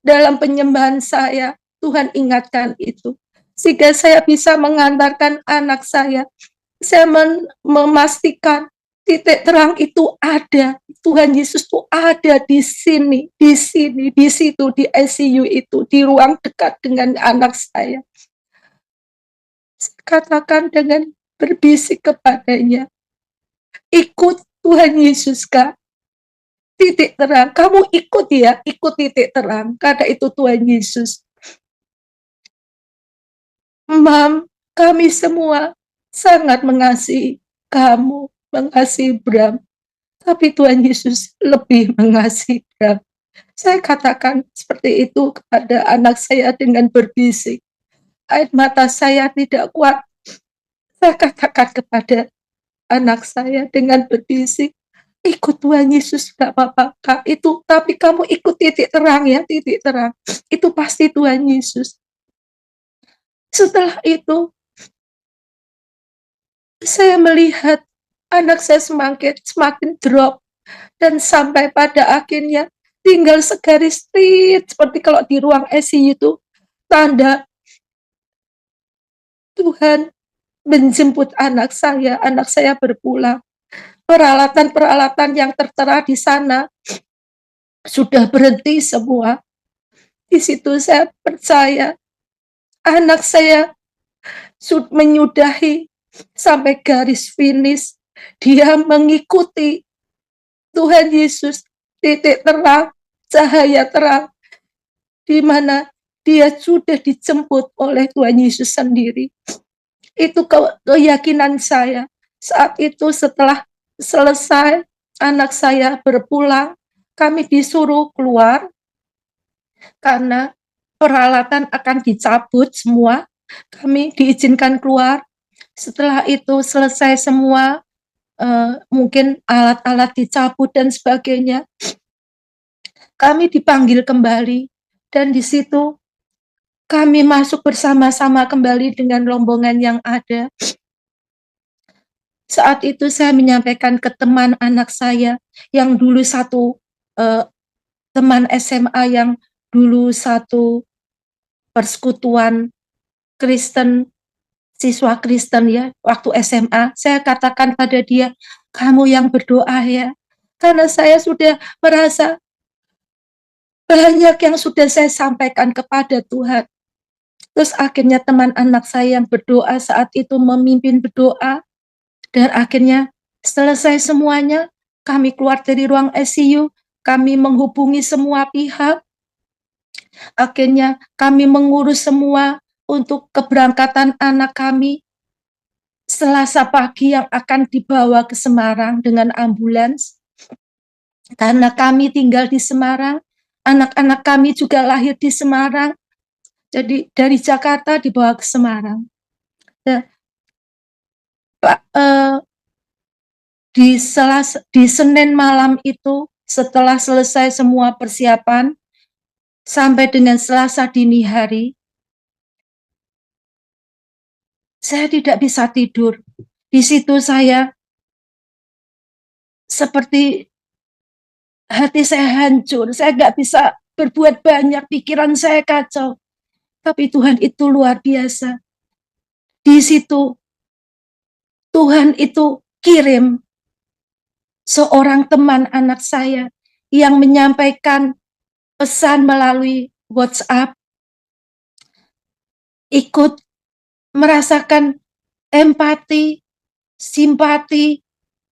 dalam penyembahan saya. Tuhan ingatkan itu. Sehingga saya bisa mengantarkan anak saya. Saya memastikan titik terang itu ada. Tuhan Yesus itu ada di sini, di situ, di ICU itu, di ruang dekat dengan anak saya. Saya katakan dengan berbisik kepadanya, ikut Tuhan Yesus, Kak. Titik terang, kamu ikut ya, ikut titik terang, karena itu Tuhan Yesus. Mam, kami semua sangat mengasihi kamu, mengasihi Bram. Tapi Tuhan Yesus lebih mengasihi Bram. Saya katakan seperti itu kepada anak saya dengan berbisik. Air mata saya tidak kuat. Saya katakan kepada anak saya dengan berbisik, ikut Tuhan Yesus, gak apa-apa, Kak. Itu, tapi kamu ikut titik terang ya, titik terang. Itu pasti Tuhan Yesus. Setelah itu, saya melihat anak saya semakin drop, dan sampai pada akhirnya tinggal segaris street, seperti kalau di ruang ICU itu, tanda Tuhan menjemput anak saya berpulang. Peralatan-peralatan yang tertera di sana sudah berhenti semua. Di situ saya percaya anak saya menyudahi sampai garis finish. Dia mengikuti Tuhan Yesus, titik terang, cahaya terang, di mana dia sudah dijemput oleh Tuhan Yesus sendiri. Itu keyakinan saya. Saat itu setelah selesai anak saya berpulang, kami disuruh keluar karena peralatan akan dicabut semua. Kami diizinkan keluar. Setelah itu selesai semua, mungkin alat-alat dicabut dan sebagainya. Kami dipanggil kembali dan di situ kami masuk bersama-sama kembali dengan rombongan yang ada. Saat itu saya menyampaikan ke teman anak saya yang dulu teman SMA yang dulu satu persekutuan Kristen, siswa Kristen ya, waktu SMA, saya katakan pada dia, kamu yang berdoa ya, karena saya sudah merasa banyak yang sudah saya sampaikan kepada Tuhan. Terus akhirnya teman anak saya yang berdoa saat itu memimpin berdoa, dan akhirnya selesai semuanya, kami keluar dari ruang ICU, kami menghubungi semua pihak, akhirnya kami mengurus semua untuk keberangkatan anak kami Selasa pagi yang akan dibawa ke Semarang dengan ambulans. Karena kami tinggal di Semarang, anak-anak kami juga lahir di Semarang, jadi dari Jakarta dibawa ke Semarang. Di Senin malam itu, setelah selesai semua persiapan, sampai dengan Selasa dini hari, Saya tidak bisa tidur. Di situ saya seperti hati saya hancur. Saya nggak bisa berbuat banyak. Pikiran saya kacau. Tapi Tuhan itu luar biasa. Di situ Tuhan itu kirim seorang teman anak saya yang menyampaikan pesan melalui WhatsApp, ikut merasakan empati, simpati,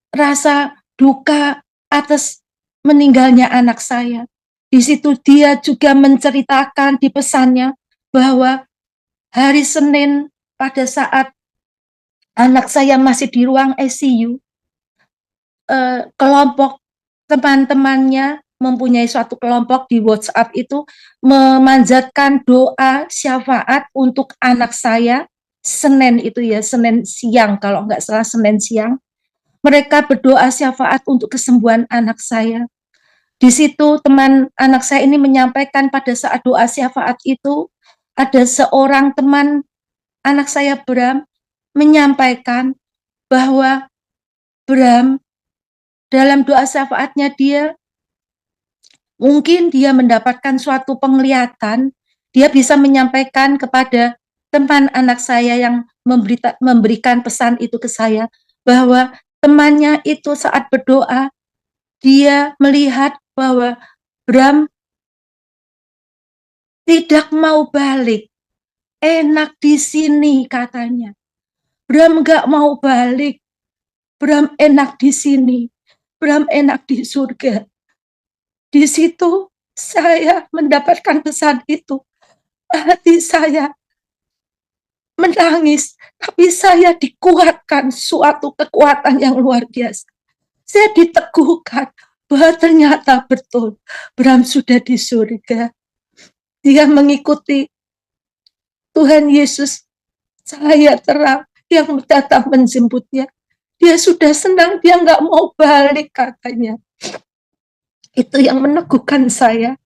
rasa duka atas meninggalnya anak saya. Di situ dia juga menceritakan di pesannya bahwa hari Senin pada saat anak saya masih di ruang ICU, kelompok teman-temannya mempunyai suatu kelompok di WhatsApp itu memanjatkan doa syafaat untuk anak saya Senin itu ya, Senin siang kalau nggak salah Senin siang. Mereka berdoa syafaat untuk kesembuhan anak saya. Di situ teman anak saya ini menyampaikan pada saat doa syafaat itu ada seorang teman anak saya Bram menyampaikan bahwa Bram dalam doa syafaatnya mungkin dia mendapatkan suatu penglihatan, dia bisa menyampaikan kepada teman anak saya yang memberikan pesan itu ke saya, bahwa temannya itu saat berdoa, dia melihat bahwa Bram tidak mau balik, enak di sini katanya. Bram gak mau balik, Bram enak di sini, Bram enak di surga. Di situ saya mendapatkan pesan itu. Hati saya menangis, tapi saya dikuatkan suatu kekuatan yang luar biasa. Saya diteguhkan bahwa ternyata betul Bram sudah di surga. Dia mengikuti Tuhan Yesus, cahaya terang yang datang menjemputnya. Dia sudah senang, dia nggak mau balik katanya. Itu yang meneguhkan saya.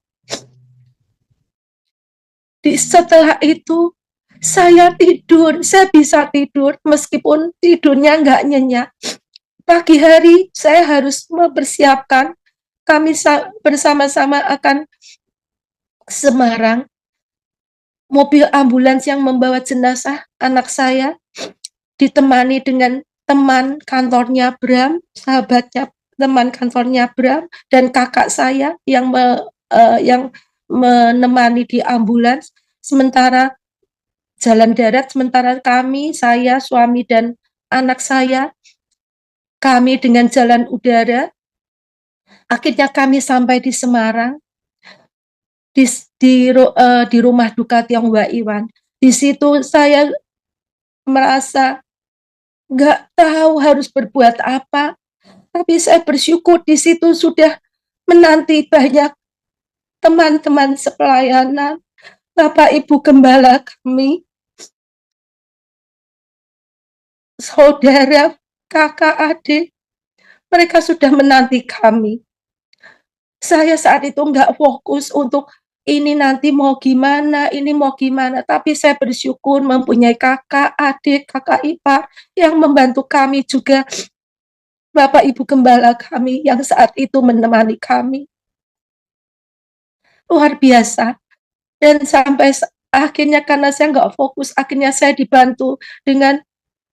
Setelah itu saya tidur, saya bisa tidur meskipun tidurnya nggak nyenyak. Pagi hari saya harus mempersiapkan, kami bersama-sama akan Semarang. Mobil ambulans yang membawa jenazah anak saya ditemani dengan teman kantornya Bram, sahabatnya teman kantornya Bram, dan kakak saya yang menemani di ambulans. Sementara jalan darat, sementara kami, saya, suami, dan anak saya, kami dengan jalan udara. Akhirnya kami sampai di Semarang, di rumah duka Tionghoa Iwan. Di situ saya merasa nggak tahu harus berbuat apa, tapi saya bersyukur di situ sudah menanti banyak teman-teman sepelayanan, Bapak Ibu Gembala kami, saudara, kakak, adik, mereka sudah menanti kami. Saya saat itu nggak fokus untuk ini nanti mau gimana, ini mau gimana, tapi saya bersyukur mempunyai kakak, adik, kakak ipar yang membantu kami juga, Bapak Ibu Gembala kami yang saat itu menemani kami. Luar biasa. Dan sampai akhirnya karena saya nggak fokus, akhirnya saya dibantu dengan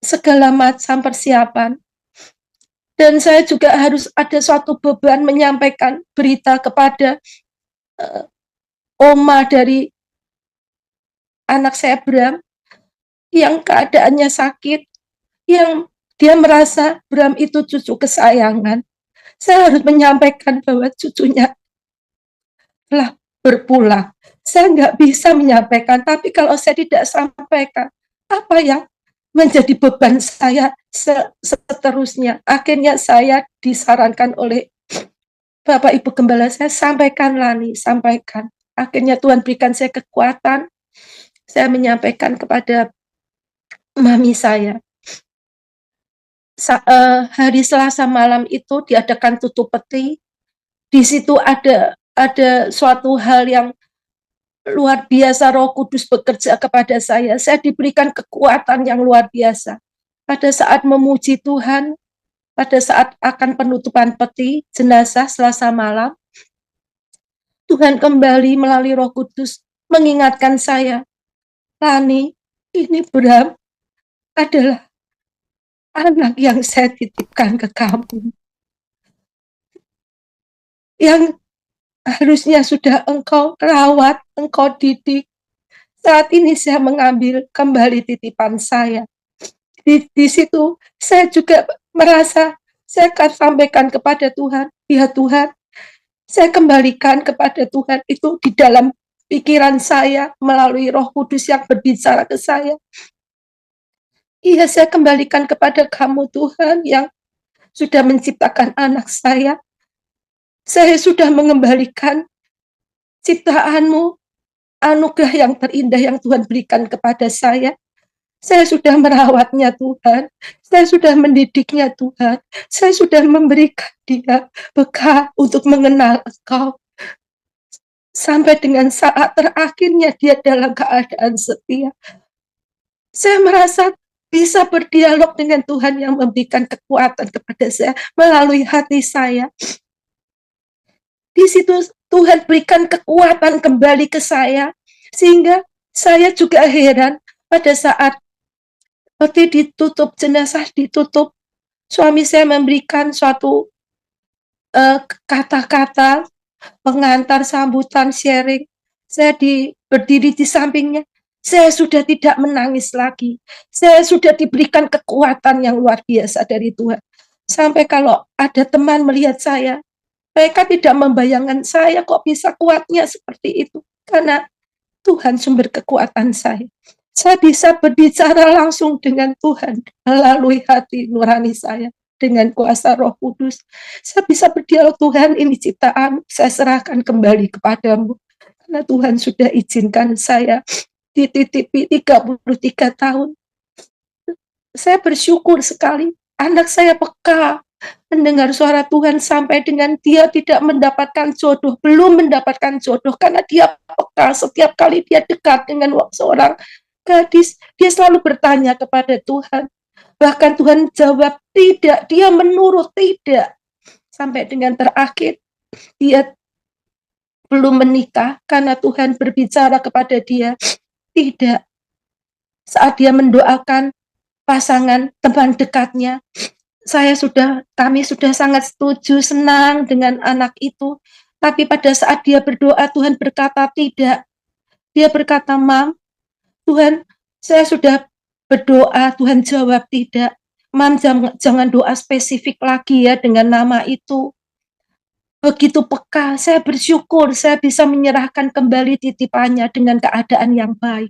segala macam persiapan. Dan saya juga harus ada suatu beban menyampaikan berita kepada oma dari anak saya Bram yang keadaannya sakit, yang dia merasa Bram itu cucu kesayangan. Saya harus menyampaikan bahwa cucunya telah berpulang. Saya nggak bisa menyampaikan, tapi kalau saya tidak sampaikan, apa yang menjadi beban saya seterusnya? Akhirnya saya disarankan oleh Bapak Ibu Gembala, saya sampaikan Lani, sampaikan. Akhirnya Tuhan berikan saya kekuatan, saya menyampaikan kepada mami saya. Hari Selasa malam itu diadakan tutup peti. Di situ ada suatu hal yang luar biasa Roh Kudus bekerja kepada saya. Saya diberikan kekuatan yang luar biasa. Pada saat memuji Tuhan, pada saat akan penutupan peti jenazah Selasa malam, Tuhan kembali melalui Roh Kudus mengingatkan saya, Rani, ini Bram adalah anak yang saya titipkan ke kamu, yang harusnya sudah engkau rawat, engkau didik. Saat ini saya mengambil kembali titipan saya. Di situ saya juga merasa saya akan sampaikan kepada Tuhan, ya Tuhan, saya kembalikan kepada Tuhan itu di dalam pikiran saya melalui Roh Kudus yang berbicara ke saya. Iya, saya kembalikan kepada kamu Tuhan yang sudah menciptakan anak saya. Saya sudah mengembalikan ciptaanmu, anugerah yang terindah yang Tuhan berikan kepada saya. Saya sudah merawatnya Tuhan, saya sudah mendidiknya Tuhan, saya sudah memberikan dia bekal untuk mengenal Engkau. Sampai dengan saat terakhirnya dia dalam keadaan setia. Saya merasa bisa berdialog dengan Tuhan yang memberikan kekuatan kepada saya melalui hati saya. Di situ Tuhan berikan kekuatan kembali ke saya, sehingga saya juga heran pada saat peti ditutup, jenazah ditutup, suami saya memberikan suatu kata-kata pengantar, sambutan, sharing. Saya berdiri di sampingnya. Saya sudah tidak menangis lagi. Saya sudah diberikan kekuatan yang luar biasa dari Tuhan. Sampai kalau ada teman melihat saya, mereka tidak membayangkan saya kok bisa kuatnya seperti itu. Karena Tuhan sumber kekuatan saya. Saya bisa berbicara langsung dengan Tuhan melalui hati nurani saya dengan kuasa Roh Kudus. Saya bisa berdialog, Tuhan, ini ciptaan, saya serahkan kembali kepadamu. Karena Tuhan sudah izinkan saya dititipi 33 tahun. Saya bersyukur sekali, anak saya peka mendengar suara Tuhan sampai dengan dia tidak mendapatkan jodoh, belum mendapatkan jodoh, karena dia peka setiap kali dia dekat dengan seorang gadis, dia selalu bertanya kepada Tuhan. Bahkan Tuhan jawab tidak, dia menurut tidak. Sampai dengan terakhir, dia belum menikah karena Tuhan berbicara kepada dia, tidak. Saat dia mendoakan pasangan teman dekatnya, kami sudah sangat setuju, senang dengan anak itu. Tapi pada saat dia berdoa, Tuhan berkata tidak. Dia berkata, Mam, Tuhan, saya sudah berdoa, Tuhan jawab tidak. Mam, jangan doa spesifik lagi ya dengan nama itu. Begitu peka, saya bersyukur saya bisa menyerahkan kembali titipannya dengan keadaan yang baik.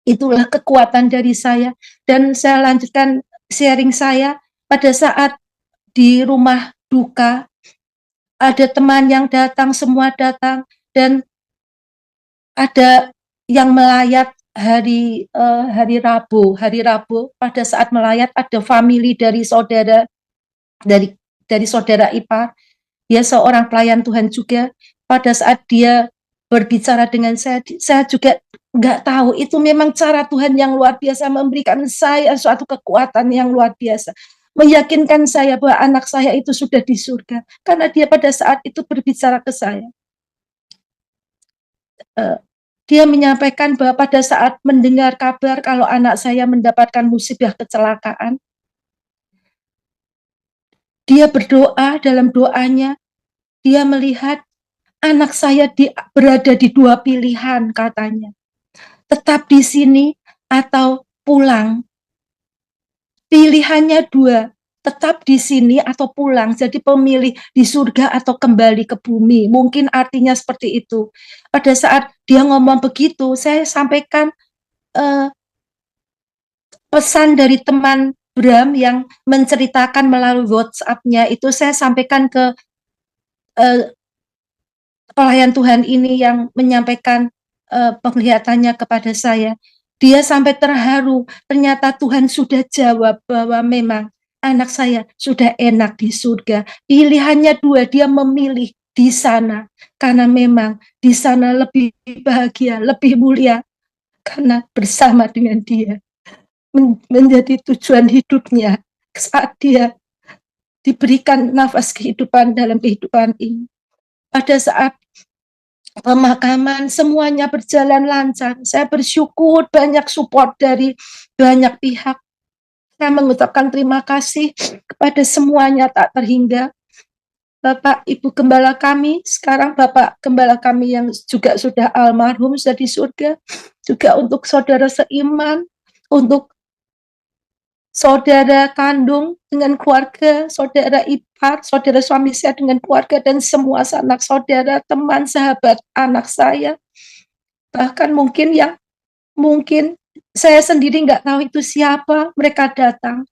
Itulah kekuatan dari saya. Dan saya lanjutkan sharing saya pada saat di rumah duka, ada teman yang datang, semua datang, dan ada yang melayat hari Rabu pada saat melayat ada famili dari saudara ipar, dia seorang pelayan Tuhan juga. Pada saat dia berbicara dengan saya juga nggak tahu, itu memang cara Tuhan yang luar biasa memberikan saya suatu kekuatan yang luar biasa, meyakinkan saya bahwa anak saya itu sudah di surga, karena dia pada saat itu berbicara ke saya. Dia menyampaikan bahwa pada saat mendengar kabar kalau anak saya mendapatkan musibah kecelakaan, dia berdoa, dalam doanya dia melihat anak saya berada di dua pilihan, katanya. Tetap di sini atau pulang. Pilihannya dua, tetap di sini atau pulang. Jadi pemilih di surga atau kembali ke bumi. Mungkin artinya seperti itu. Pada saat dia ngomong begitu, saya sampaikan pesan dari teman Bram yang menceritakan melalui WhatsApp-nya itu, saya sampaikan ke pelayan Tuhan ini yang menyampaikan penglihatannya kepada saya. Dia sampai terharu, ternyata Tuhan sudah jawab bahwa memang anak saya sudah enak di surga. Pilihannya dua, dia memilih di sana, karena memang di sana lebih bahagia, lebih mulia, karena bersama dengan Dia menjadi tujuan hidupnya saat dia diberikan nafas kehidupan dalam kehidupan ini. Pada saat pemakaman semuanya berjalan lancar. Saya bersyukur banyak support dari banyak pihak. Saya mengucapkan terima kasih kepada semuanya tak terhingga. Bapak Ibu Gembala kami, sekarang Bapak Gembala kami yang juga sudah almarhum, sudah di surga, juga untuk saudara seiman, untuk saudara kandung dengan keluarga, saudara ipar, saudara suami saya dengan keluarga, dan semua sanak saudara, teman, sahabat, anak saya. Bahkan mungkin saya sendiri nggak tahu itu siapa, mereka datang.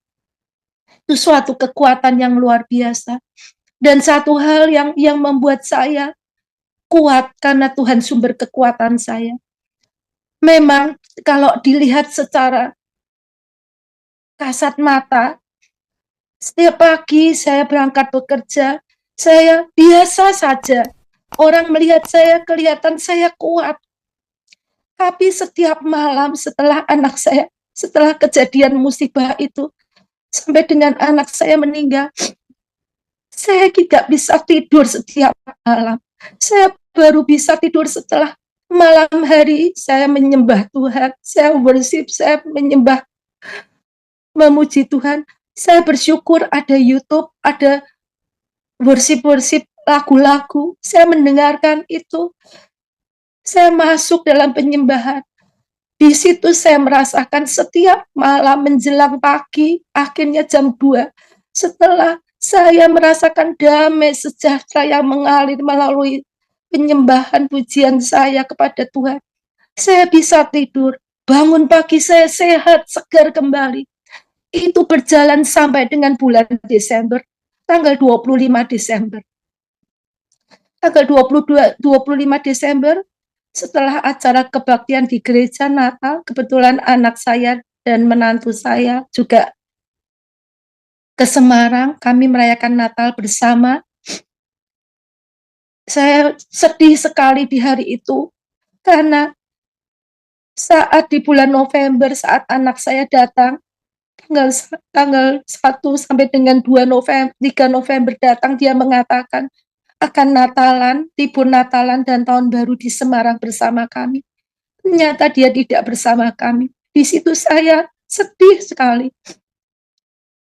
Itu suatu kekuatan yang luar biasa. Dan satu hal yang membuat saya kuat karena Tuhan sumber kekuatan saya. Memang kalau dilihat secara kasat mata, setiap pagi saya berangkat bekerja, saya biasa saja. Orang melihat saya, kelihatan saya kuat. Tapi setiap malam setelah setelah kejadian musibah itu, sampai dengan anak saya meninggal, saya tidak bisa tidur setiap malam. Saya baru bisa tidur setelah malam hari saya menyembah Tuhan, saya worship, saya menyembah, memuji Tuhan. Saya bersyukur ada YouTube, ada worship lagu-lagu. Saya mendengarkan itu. Saya masuk dalam penyembahan. Di situ saya merasakan setiap malam menjelang pagi, akhirnya jam 2, setelah saya merasakan damai sejahtera yang mengalir melalui penyembahan pujian saya kepada Tuhan, saya bisa tidur. Bangun pagi saya sehat, segar kembali. Itu berjalan sampai dengan bulan Desember, tanggal 25 Desember. Tanggal 25 Desember, setelah acara kebaktian di gereja Natal, kebetulan anak saya dan menantu saya juga ke Semarang, kami merayakan Natal bersama. Saya sedih sekali di hari itu, karena saat di bulan November, saat anak saya datang, tanggal 1 sampai dengan 3 November datang, dia mengatakan akan Natalan, libur Natalan dan Tahun Baru di Semarang bersama kami. Ternyata dia tidak bersama kami. Di situ saya sedih sekali.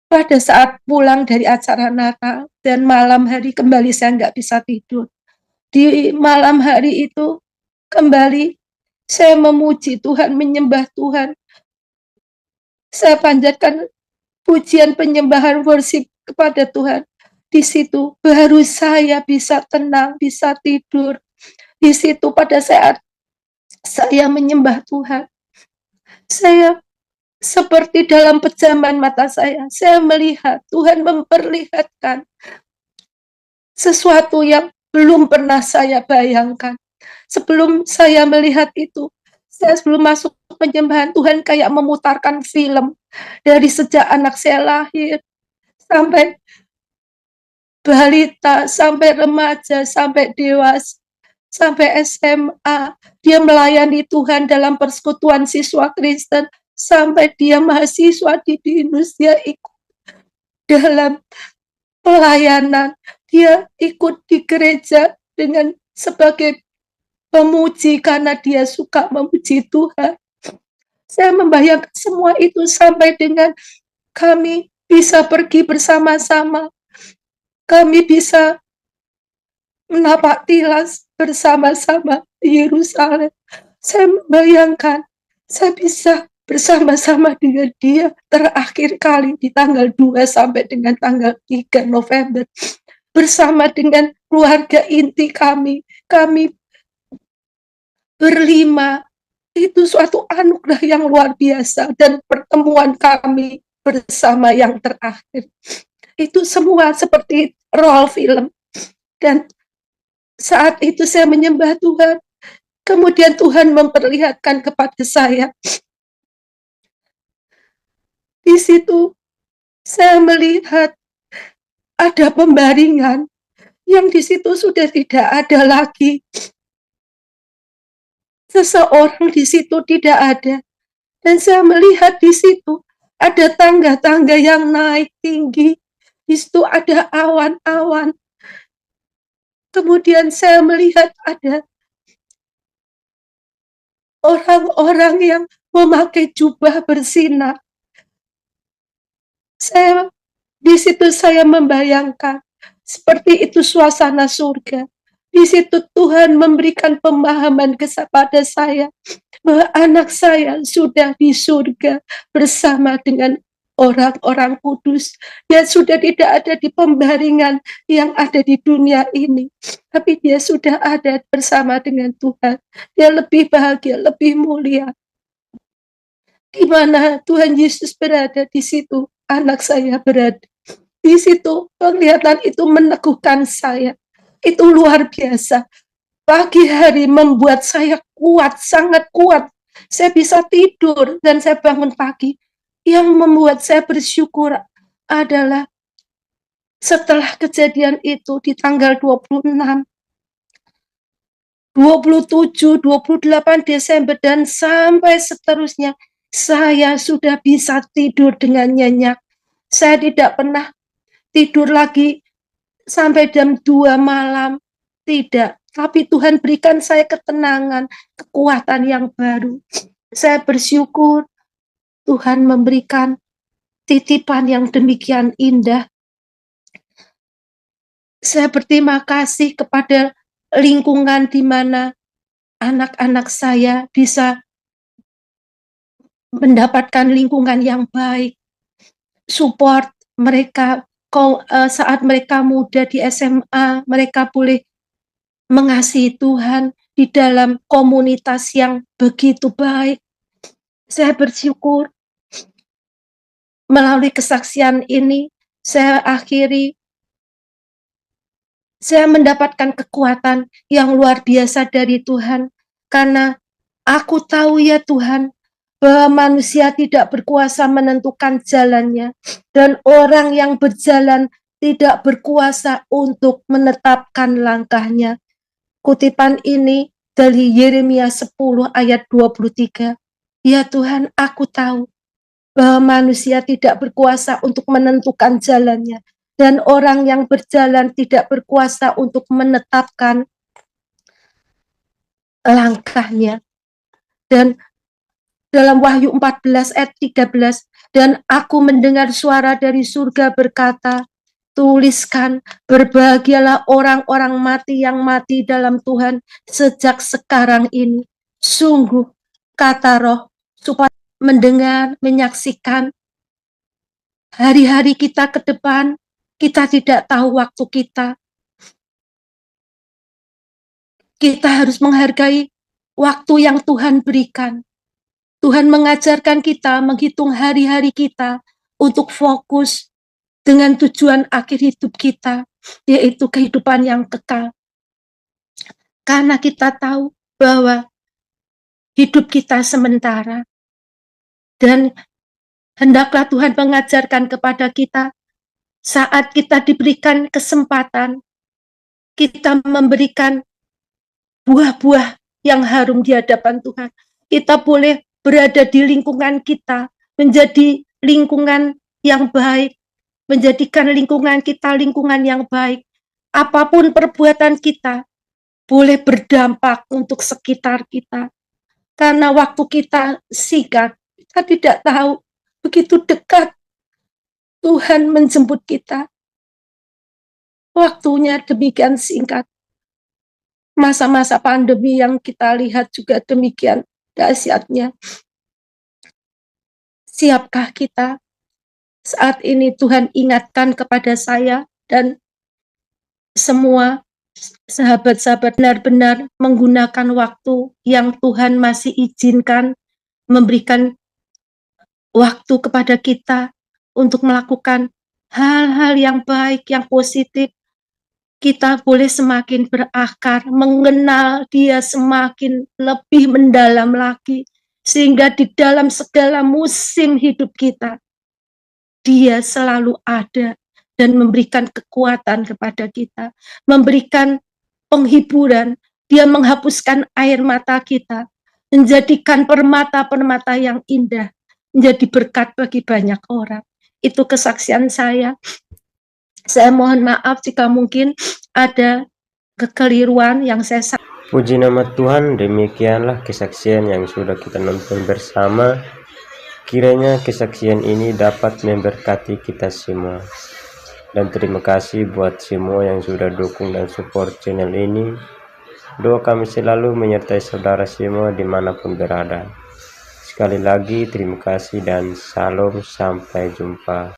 Pada saat pulang dari acara Natal dan malam hari kembali saya nggak bisa tidur. Di malam hari itu kembali saya memuji Tuhan, menyembah Tuhan. Saya panjatkan pujian penyembahan worship kepada Tuhan. Di situ baru saya bisa tenang, bisa tidur. Di situ pada saat saya menyembah Tuhan, saya seperti dalam pejaman mata saya melihat Tuhan memperlihatkan sesuatu yang belum pernah saya bayangkan. Sebelum saya melihat itu, saya sebelum masuk penyembahan, Tuhan kayak memutarkan film dari sejak anak saya lahir sampai balita, sampai remaja, sampai dewasa, sampai SMA. Dia melayani Tuhan dalam persekutuan siswa Kristen, sampai dia mahasiswa di BINUS, dia ikut dalam pelayanan. Dia ikut di gereja dengan sebagai pemuji karena dia suka memuji Tuhan. Saya membayangkan semua itu sampai dengan kami bisa pergi bersama-sama. Kami bisa menapak tilas bersama-sama di Yerusalem. Saya membayangkan saya bisa bersama-sama dengan dia terakhir kali di tanggal 2 sampai dengan tanggal 3 November. Bersama dengan keluarga inti kami berlima. Itu suatu anugerah yang luar biasa, dan pertemuan kami bersama yang terakhir. Itu semua seperti role film. Dan saat itu saya menyembah Tuhan. Kemudian Tuhan memperlihatkan kepada saya. Di situ saya melihat ada pembaringan yang di situ sudah tidak ada lagi. Seseorang di situ tidak ada. Dan saya melihat di situ ada tangga-tangga yang naik tinggi. Di situ ada awan-awan. Kemudian saya melihat ada orang-orang yang memakai jubah bersinar. Di situ saya membayangkan seperti itu suasana surga. Di situ Tuhan memberikan pemahaman kepada saya bahwa anak saya sudah di surga bersama dengan orang-orang kudus. Dia sudah tidak ada di pembaringan yang ada di dunia ini, tapi dia sudah ada bersama dengan Tuhan. Dia lebih bahagia, lebih mulia. Di mana Tuhan Yesus berada, di situ anak saya berada. Di situ penglihatan itu meneguhkan saya. Itu luar biasa. Pagi hari membuat saya kuat, sangat kuat. Saya bisa tidur dan saya bangun pagi. Yang membuat saya bersyukur adalah setelah kejadian itu di tanggal 26, 27, 28 Desember dan sampai seterusnya, saya sudah bisa tidur dengan nyenyak. Saya tidak pernah tidur lagi sampai jam 2 malam. Tidak. Tapi Tuhan berikan saya ketenangan, kekuatan yang baru. Saya bersyukur Tuhan memberikan titipan yang demikian indah. Saya berterima kasih kepada lingkungan di mana anak-anak saya bisa mendapatkan lingkungan yang baik. Support mereka saat mereka muda di SMA, mereka boleh mengasihi Tuhan di dalam komunitas yang begitu baik. Saya bersyukur melalui kesaksian ini, saya mendapatkan kekuatan yang luar biasa dari Tuhan, karena aku tahu ya Tuhan, bahwa manusia tidak berkuasa menentukan jalannya, dan orang yang berjalan tidak berkuasa untuk menetapkan langkahnya. Kutipan ini dari Yeremia 10 ayat 23. Ya Tuhan, aku tahu bahwa manusia tidak berkuasa untuk menentukan jalannya, dan orang yang berjalan tidak berkuasa untuk menetapkan langkahnya. Dan dalam Wahyu 14 ayat 13, dan aku mendengar suara dari surga berkata, tuliskan, berbahagialah orang-orang mati yang mati dalam Tuhan sejak sekarang ini. Sungguh, kata Roh, supaya mendengar, menyaksikan hari-hari kita ke depan, kita tidak tahu waktu kita. Kita harus menghargai waktu yang Tuhan berikan. Tuhan mengajarkan kita menghitung hari-hari kita untuk fokus dengan tujuan akhir hidup kita, yaitu kehidupan yang kekal. Karena kita tahu bahwa hidup kita sementara, dan hendaklah Tuhan mengajarkan kepada kita saat kita diberikan kesempatan, kita memberikan buah-buah yang harum di hadapan Tuhan. Kita boleh berada di lingkungan kita, menjadi lingkungan yang baik, menjadikan lingkungan kita lingkungan yang baik. Apapun perbuatan kita, boleh berdampak untuk sekitar kita. Karena waktu kita singkat, kita tidak tahu, begitu dekat Tuhan menjemput kita. Waktunya demikian singkat. Masa-masa pandemi yang kita lihat juga demikian dahsyatnya. Siapkah kita? Saat ini Tuhan ingatkan kepada saya dan semua sahabat-sahabat benar-benar menggunakan waktu yang Tuhan masih izinkan, memberikan waktu kepada kita untuk melakukan hal-hal yang baik, yang positif. Kita boleh semakin berakar, mengenal Dia semakin lebih mendalam lagi, sehingga di dalam segala musim hidup kita, Dia selalu ada, dan memberikan kekuatan kepada kita, memberikan penghiburan. Dia menghapuskan air mata kita, menjadikan permata-permata yang indah, menjadi berkat bagi banyak orang. Itu kesaksian saya. Saya mohon maaf jika mungkin ada kekeliruan yang saya sampaikan. Puji nama Tuhan, demikianlah kesaksian yang sudah kita nonton bersama. Kiranya kesaksian ini dapat memberkati kita semua. Dan terima kasih buat semua yang sudah dukung dan support channel ini. Doa kami selalu menyertai saudara semua dimanapun berada. Sekali lagi terima kasih dan salam, sampai jumpa.